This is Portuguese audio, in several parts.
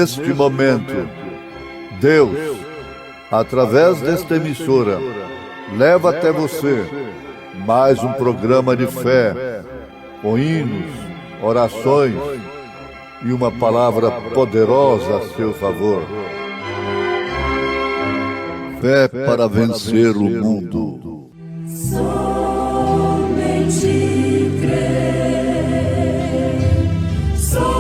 neste momento, Deus, através desta emissora, leva até você mais um programa de fé, com hinos, orações e uma palavra poderosa a seu favor. Fé para vencer o mundo. Somente crer, somente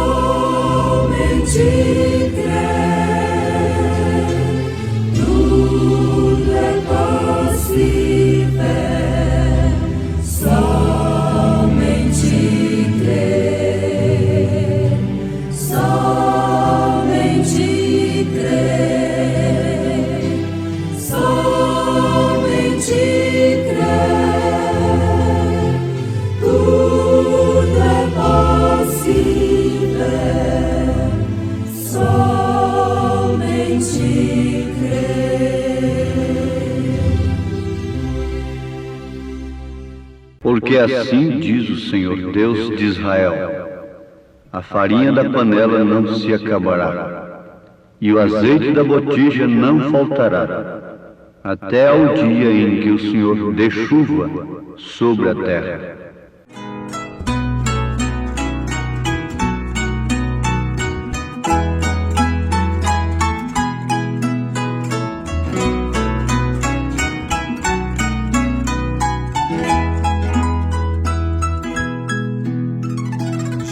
crer, tudo é possível. Somente crer, somente crer, somente crer, tudo é possível. Somente crer. Porque assim diz o Senhor Deus de Israel: a farinha da panela não se acabará, e o azeite da botija não faltará, até ao dia em que o Senhor dê chuva sobre a terra.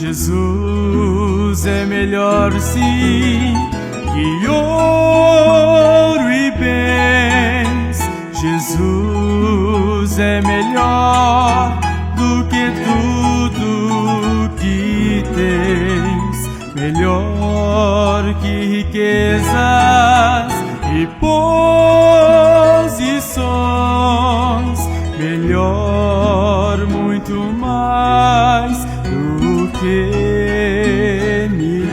Jesus é melhor sim que ouro e bens. Jesus é melhor do que tudo que tens, melhor que riquezas e posições, melhor muito mais do que milhões.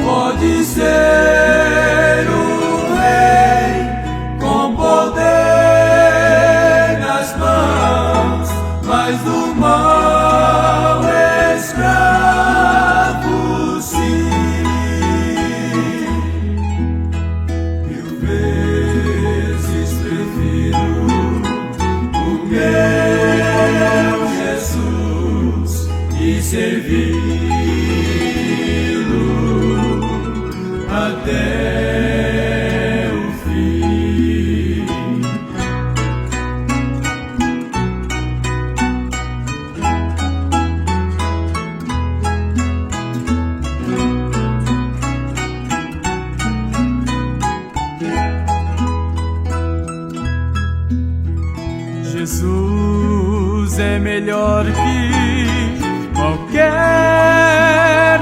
Pode ser um rei com poder nas mãos, mas do mal escravo sim. Mil vezes prefiro o meu Jesus e servi-lo até o fim. Jesus é melhor que qualquer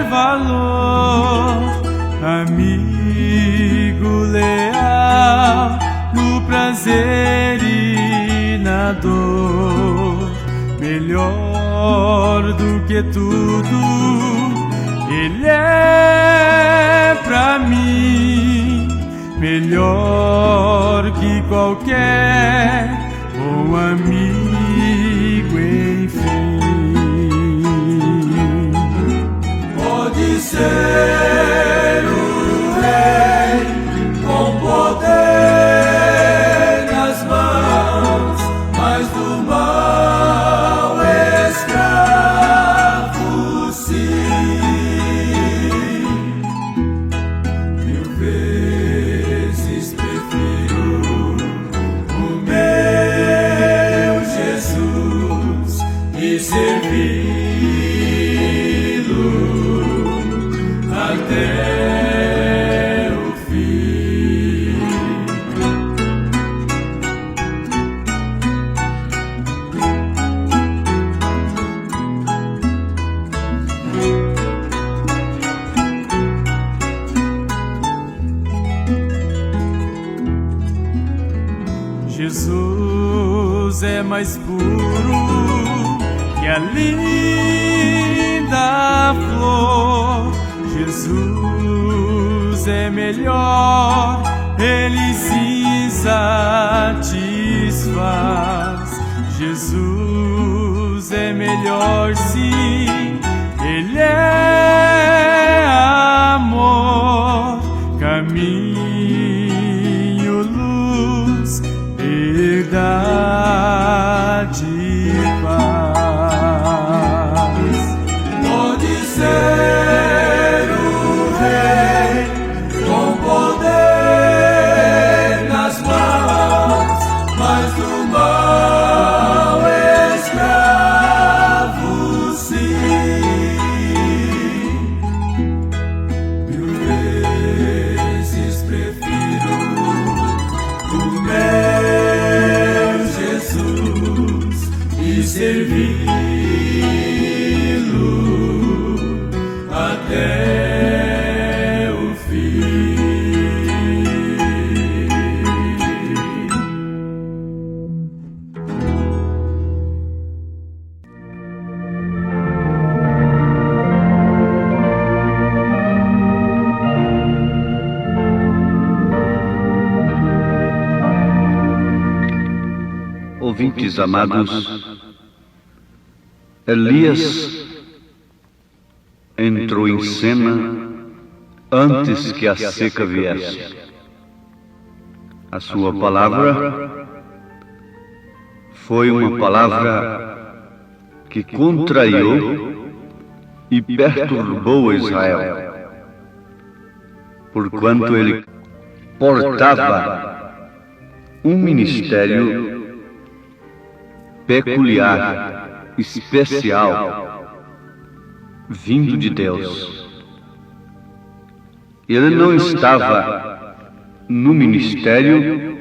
valor, amigo leal no prazer e na dor, melhor do que tudo Ele é pra mim, melhor que qualquer bom amigo, enfim. Pode ser um rei com poder nas mãos, mas do mal escravo sim. Mil vezes prefiro o meu Jesus e servi-lo até o fim. Jesus é mais puro que a linda flor. Jesus é melhor, Ele se satisfaz. Jesus é melhor sim, Ele é amor, caminho, luz, verdade e paz. Pode ser o rei com poder nas mãos, mas do mal escravo sim. Mil vezes prefiro o meu Jesus e servi-lo até o fim. Ouvintes amados, Elias entrou em cena antes que a seca viesse. A sua palavra foi uma palavra que contrariou e perturbou Israel, porquanto ele portava um ministério peculiar, especial, vindo de Deus. Ele não estava no ministério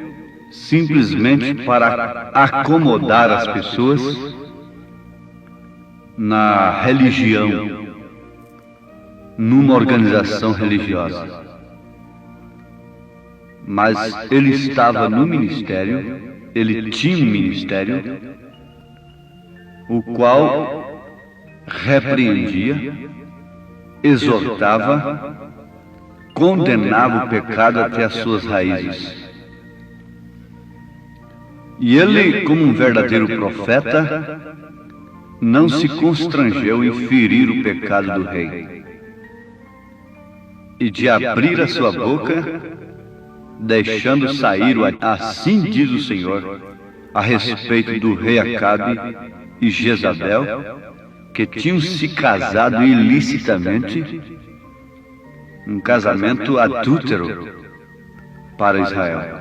simplesmente para acomodar as pessoas na religião, numa organização religiosa. Mas ele estava no ministério, ele tinha um ministério, o qual repreendia, exortava, condenava o pecado até as suas raízes. E ele, como um verdadeiro profeta, não se constrangeu em ferir o pecado do rei e de abrir a sua boca, deixando sair o assim diz o Senhor a respeito do rei Acabe e Jezabel, que tinham se casado ilicitamente, um casamento adúltero para Israel,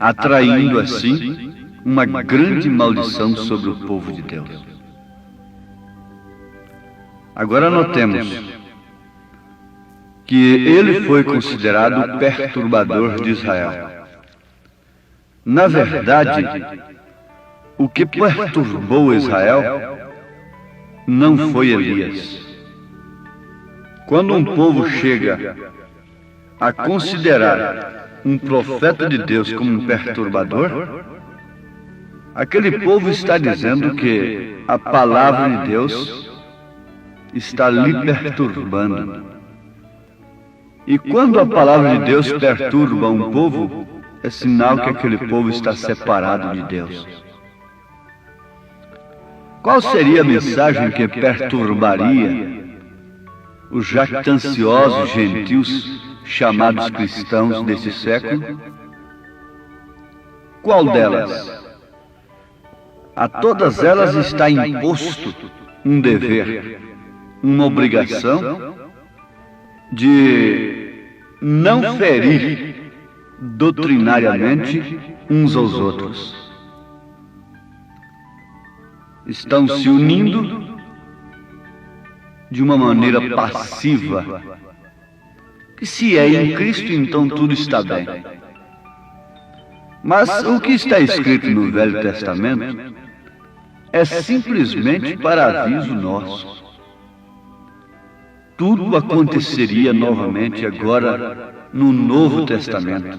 atraindo assim uma grande maldição sobre o povo de Deus. Agora notemos que ele foi considerado o perturbador de Israel. Na verdade, o que perturbou Israel não foi Elias. Quando um povo chega a considerar um profeta de Deus como um perturbador, aquele povo está dizendo que a palavra de Deus está lhe perturbando. E quando a palavra de Deus perturba um povo, é sinal que aquele povo está separado de Deus. Qual seria a mensagem que perturbaria os jactanciosos gentios chamados cristãos desse século? Qual delas? A todas elas está imposto um dever, uma obrigação de não ferir doutrinariamente uns aos outros. Estão se unindo de uma maneira passiva, que se é em Cristo, então tudo está bem. Mas o que está escrito no Velho Testamento é simplesmente para aviso nosso. Tudo aconteceria novamente agora no Novo Testamento.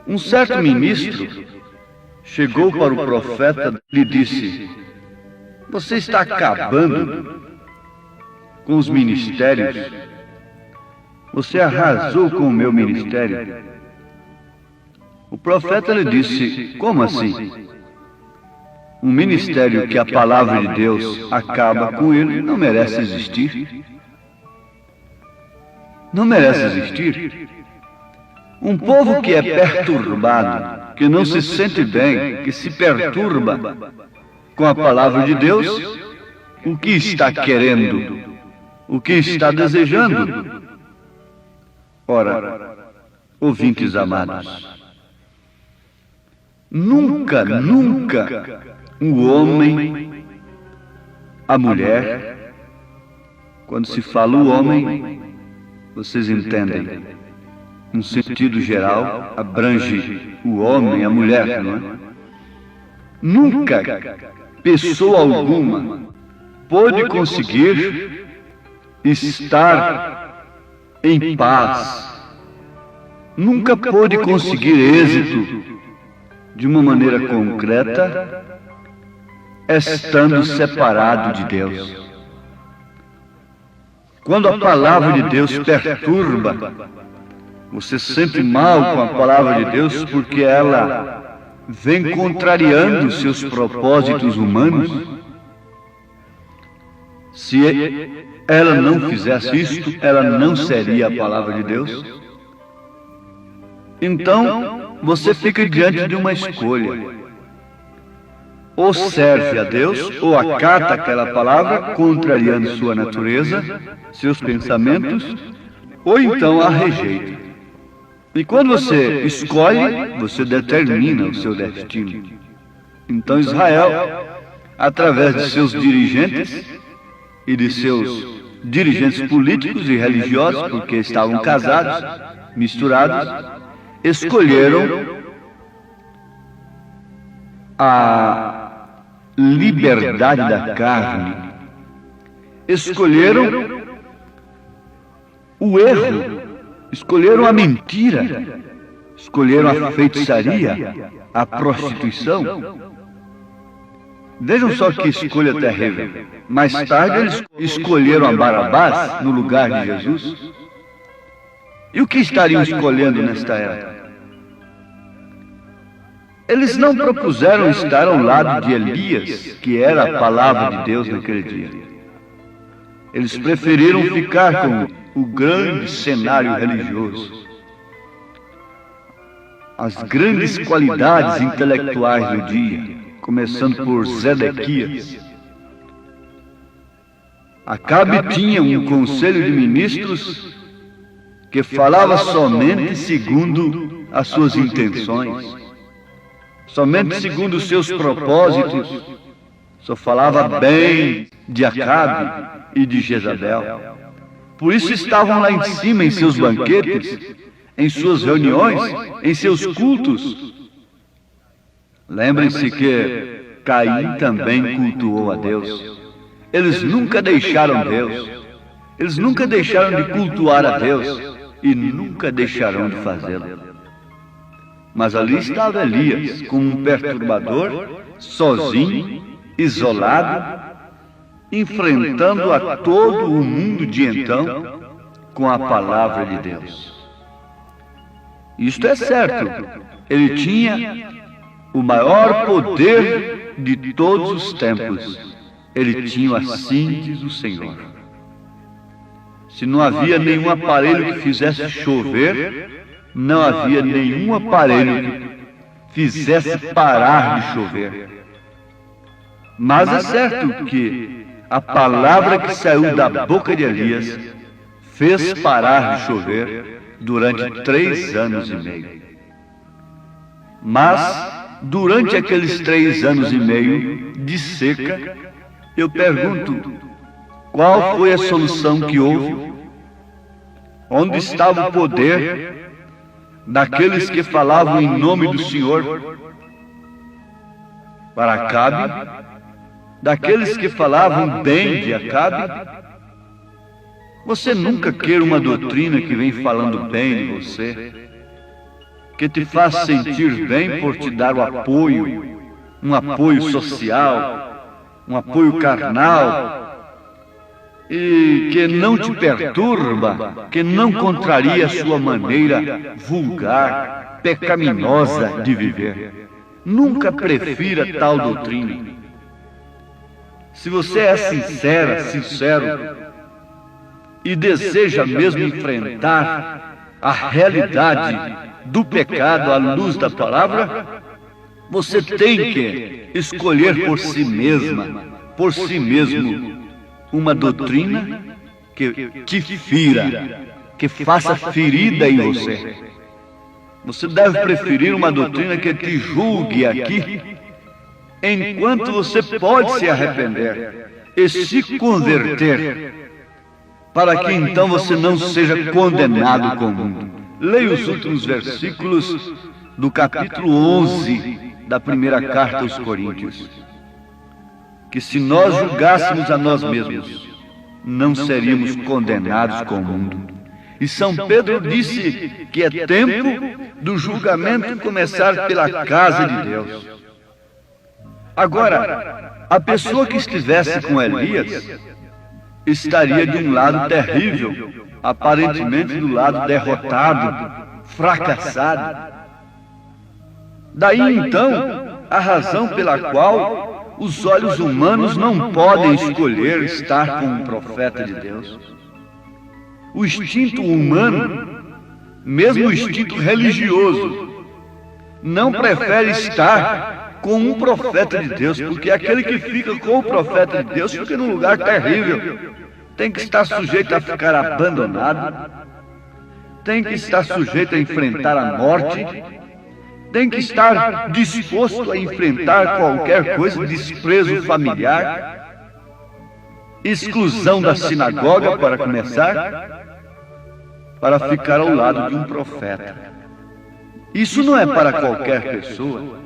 Um certo ministro chegou para o profeta e lhe disse: você está acabando com os ministérios, você arrasou com o meu ministério. O profeta lhe disse: como assim? Um ministério que a palavra de Deus acaba com ele não merece existir. Não merece existir. Um povo que é perturbado, que não se sente bem, que se perturba com a palavra de Deus, o que está querendo? O que está desejando? Ora, ouvintes amados, nunca o homem, a mulher, quando se fala o homem, vocês entendem, num sentido geral, abrange o homem e a mulher, não é? Nunca pessoa alguma pôde conseguir estar em paz, nunca pôde conseguir êxito de uma maneira concreta, estando separado de Deus. Quando a palavra de Deus perturba, você se sente mal com a palavra de Deus porque ela vem contrariando seus propósitos humanos. Se ela não fizesse isto, ela não seria a palavra de Deus. Então, você fica diante de uma escolha. Ou serve a Deus, ou acata aquela palavra, contrariando sua natureza, seus pensamentos, ou então a rejeita. E quando você escolhe, você determina o seu destino. Então Israel, através de seus dirigentes e de seus dirigentes políticos e religiosos, porque estavam casados, misturados, escolheram a liberdade da carne, escolheram o erro, escolheram a mentira, escolheram a feitiçaria, a prostituição. Vejam só que escolha terrível. Mais tarde eles escolheram a Barabás no lugar de Jesus. E o que estariam escolhendo nesta era? Eles não propuseram estar ao lado de Elias, que era a palavra de Deus naquele dia. Eles preferiram ficar com o grande cenário religioso, as grandes qualidades intelectuais do dia, começando por Zedequias. Acabe tinha um conselho de ministros que falava somente segundo as suas intenções, somente segundo os seus propósitos, só falava bem de Acabe e de Jezabel. Por isso estavam lá em cima, em seus banquetes, em suas reuniões, em seus cultos. Lembrem-se que Caim também cultuou a Deus. Eles nunca deixaram Deus. Eles nunca deixaram de cultuar a Deus e nunca deixarão de fazê-lo. Mas ali estava Elias, como um perturbador, sozinho, isolado, enfrentando a todo o mundo de então com a palavra de Deus. Isto é certo, ele tinha o maior poder de todos os tempos. Ele tinha assim diz o Senhor. Se não havia nenhum aparelho que fizesse chover, não havia nenhum aparelho que fizesse parar de chover. Mas é certo que a palavra que saiu da boca de Elias fez parar de chover durante 3 anos e meio. Mas, durante aqueles 3 anos e meio de seca, eu pergunto, qual foi a solução que houve? Onde estava o poder daqueles que falavam em nome do Senhor para Acabe? Daqueles que falavam bem de Acabe? Você nunca queira uma doutrina que vem falando bem de você, que te faz sentir bem por te dar o apoio, um apoio social, um apoio carnal, e que não te perturba, que não contraria a sua maneira vulgar, pecaminosa de viver. Nunca prefira tal doutrina. Se você é sincero, e deseja mesmo enfrentar a realidade do pecado à luz da palavra, você tem que escolher por si mesmo, uma doutrina que fira, que faça ferida em você. Você deve preferir uma doutrina que te julgue aqui, enquanto você pode se arrepender e se converter, para que então você não seja condenado com o mundo. Leia os últimos versículos do capítulo 11 da primeira carta aos Coríntios. Que se nós julgássemos a nós mesmos, não seríamos condenados com o mundo. E São Pedro disse que é tempo do julgamento começar pela casa de Deus. Agora, a pessoa que estivesse com Elias estaria de um lado terrível, aparentemente do lado derrotado, fracassado. Daí então, a razão pela qual os olhos humanos não podem escolher estar com um profeta de Deus. O instinto humano, mesmo o instinto religioso, não prefere estar com um profeta de Deus, porque aquele que fica com o profeta de Deus fica num lugar terrível. Tem que estar sujeito a ficar abandonado, tem que estar sujeito a enfrentar a morte, tem que estar disposto a enfrentar qualquer coisa, desprezo familiar, exclusão da sinagoga, para começar, para ficar ao lado de um profeta. Isso não é para qualquer pessoa,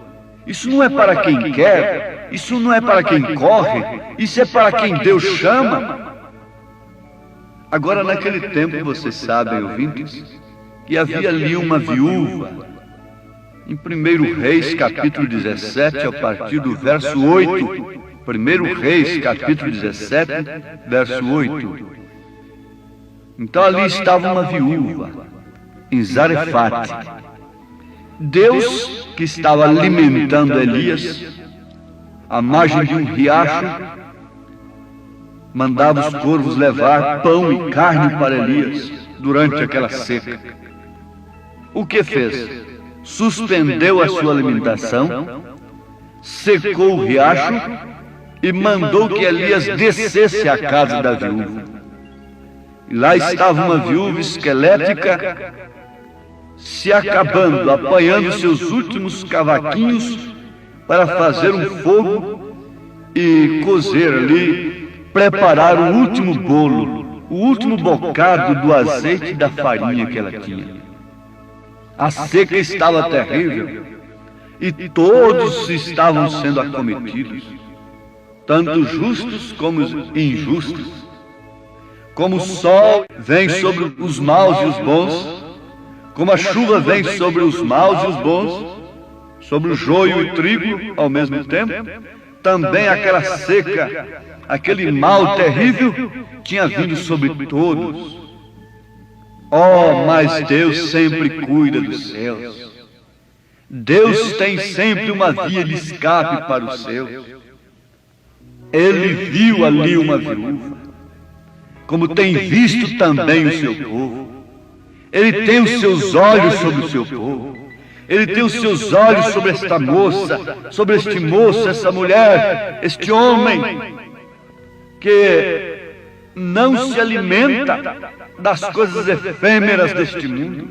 isso não é para quem quer, isso não é para quem corre, isso é para quem Deus chama. Agora, naquele tempo, vocês sabem, ouvintes, que havia ali uma viúva. Em 1 Reis, capítulo 17, a partir do verso 8. 1 Reis, capítulo 17, verso 8. Então ali estava uma viúva, em Zarefate. Deus, que estava alimentando Elias, à margem de um riacho, mandava os corvos levar pão e carne para Elias durante aquela seca. O que fez? Suspendeu a sua alimentação, secou o riacho e mandou que Elias descesse à casa da viúva. E lá estava uma viúva esquelética, se acabando, apanhando seus últimos cavaquinhos para fazer um fogo e cozer ali, preparar o último bolo, o último bocado do azeite e da farinha que ela tinha. A seca estava terrível e todos estavam sendo acometidos, tanto justos como injustos. Como o sol vem sobre os maus e os bons, como a chuva vem sobre os maus e os bons, sobre o joio e o trigo ao mesmo tempo, também aquela seca, aquele mal terrível tinha vindo sobre todos. Oh, mas Deus sempre cuida dos seus. Deus tem sempre uma via de escape para os seus. Ele viu ali uma viúva, como tem visto também o seu povo. Ele tem os seus olhos sobre o seu povo. Ele tem os seus olhos sobre esta moça, sobre este moço, essa mulher, este homem, que não se alimenta das coisas efêmeras deste mundo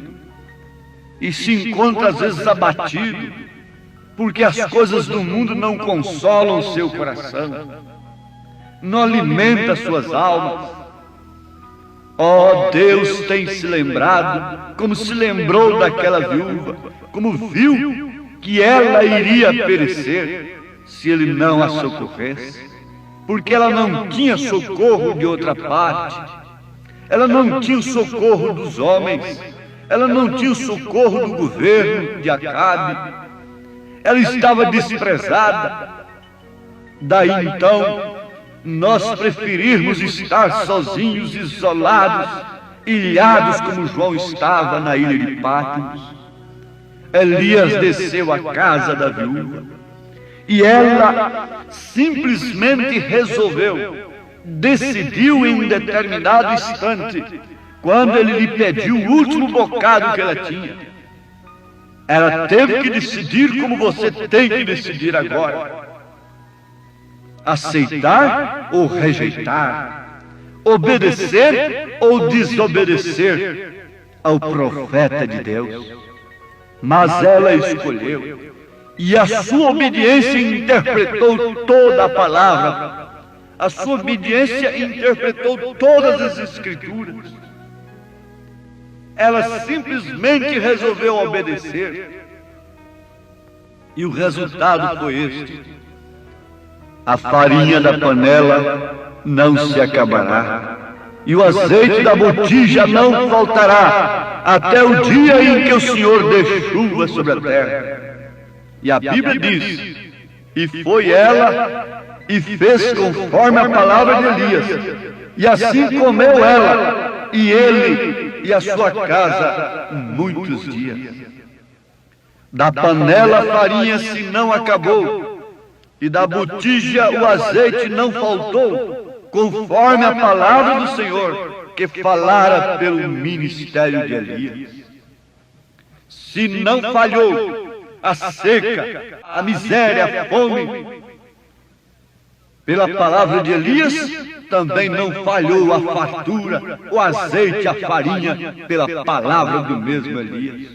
e se encontra às vezes abatido, porque as coisas do mundo não consolam o seu coração, não alimenta suas almas. Oh, Deus tem se lembrado, como se lembrou daquela viúva, como viu que ela iria perecer se ele não a socorresse, porque ela não tinha socorro de outra parte, ela não tinha o socorro dos homens, ela não tinha o socorro do governo de Acabe, ela estava desprezada. Daí então, nós preferirmos estar sozinhos, isolados, ilhados como João estava na ilha de Patmos, Elias desceu à casa da viúva e ela simplesmente resolveu, decidiu em um determinado instante, quando ele lhe pediu o último bocado que ela tinha. Ela teve que decidir como você tem que decidir agora: aceitar ou rejeitar, obedecer ou desobedecer ao profeta de Deus. Mas ela escolheu, e a sua obediência interpretou toda a palavra, a sua obediência interpretou todas as escrituras. Ela simplesmente resolveu obedecer, e o resultado foi este: a farinha da panela não se acabará, e o azeite da botija não faltará, até o dia em que o Senhor dê chuva sobre a terra. E a Bíblia diz: e foi ela e fez conforme a palavra de Elias, e assim comeu ela, e ele e a sua casa muitos dias. Da panela a farinha se não acabou, e da botija o azeite não faltou, conforme a palavra do Senhor, que falara pelo ministério de Elias. Se não falhou a seca, a miséria, a fome, pela palavra de Elias, também não falhou a fartura, o azeite, a farinha, pela palavra do mesmo Elias.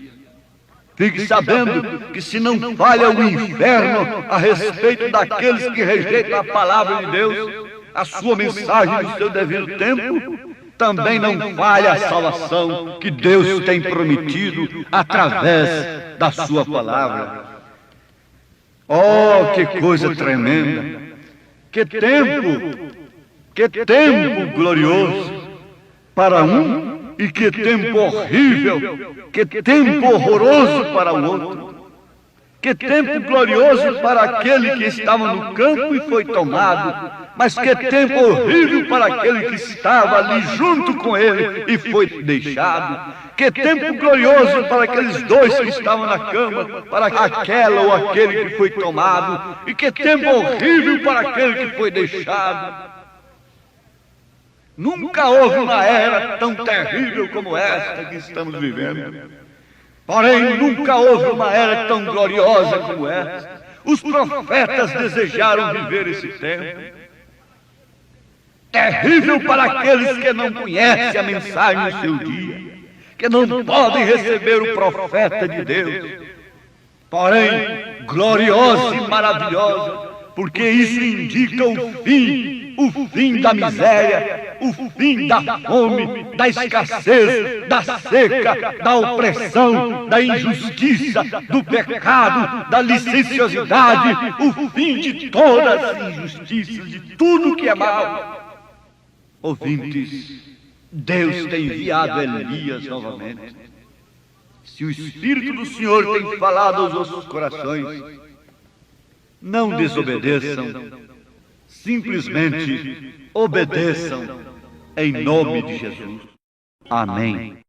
Fique sabendo que se não falha o inferno a respeito daqueles que rejeitam a palavra de Deus, a sua mensagem no seu devido tempo, também não falha a salvação que Deus tem prometido através da sua palavra. Oh, que coisa tremenda! Que tempo glorioso para um e que tempo horrível, que tempo horroroso para o outro. Que tempo glorioso para aquele que estava no campo e foi tomado, mas que tempo horrível para aquele que estava ali junto com ele e foi deixado. Que tempo glorioso para aqueles dois que estavam na cama, para aquela ou aquele que foi tomado, e que tempo horrível para aquele que foi deixado. Nunca houve uma era tão terrível como esta que estamos vivendo. Porém, nunca houve uma era tão gloriosa como esta. Os profetas desejaram viver esse tempo. Terrível para aqueles que não conhecem a mensagem no seu dia, que não podem receber o profeta de Deus. Porém, gloriosa e maravilhosa, porque isso indica o fim da miséria, o fim da fome, da escassez, da seca, da opressão, da injustiça, do pecado, da licenciosidade, o fim de todas as injustiças, de tudo que é mal. Ouvintes, Deus tem enviado Elias novamente. Se o Espírito do Senhor tem falado aos vossos corações, não desobedeçam, simplesmente obedeçam em nome de Jesus. Amém.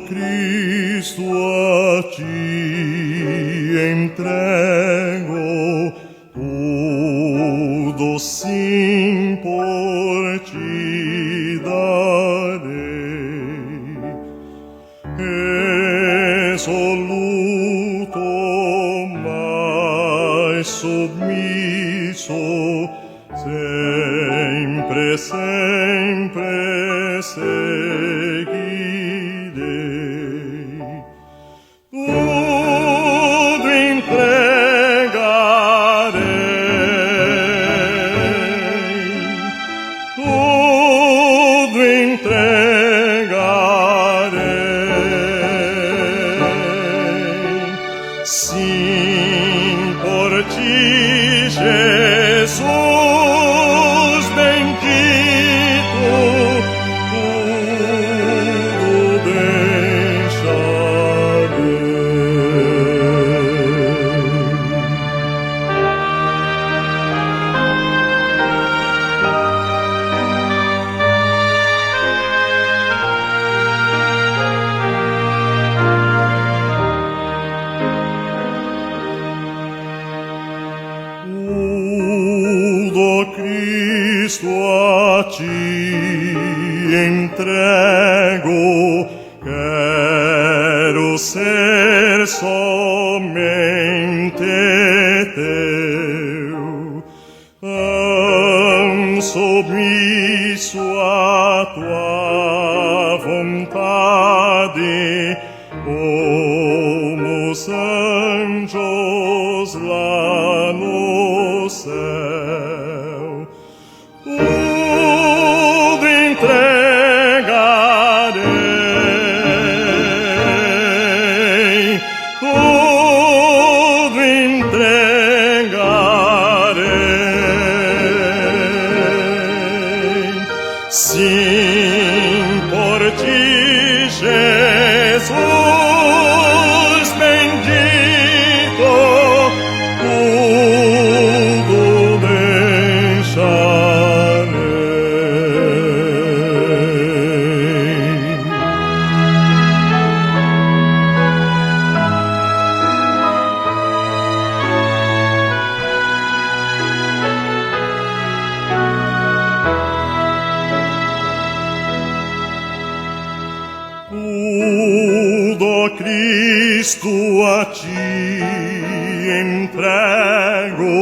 Cristo a ti entrego, tudo sim por ti darei. Resoluto, mas submisso, sempre, sempre seguirei. Tudo entregarei, tudo entregarei, sim, por ti, Jesus. lá no céu. Tudo entregarei, tudo entregarei. Sim, por ti, Jesus bendito, tudo deixarei. Tudo, Cristo, a ti entrego.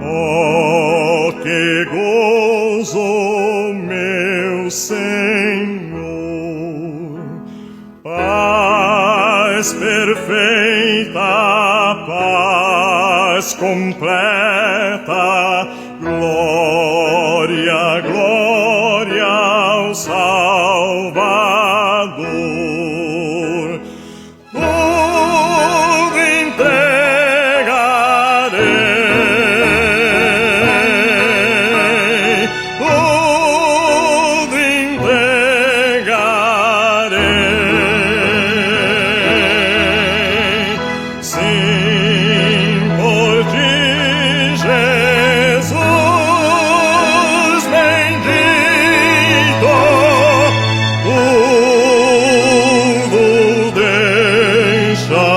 Oh, que gozo, meu Senhor! Paz perfeita, paz completa, glória, glória ao Salvador. Tudo entregarei, tudo entregarei. Sim, por ti, Jesus bendito, tudo deixarei.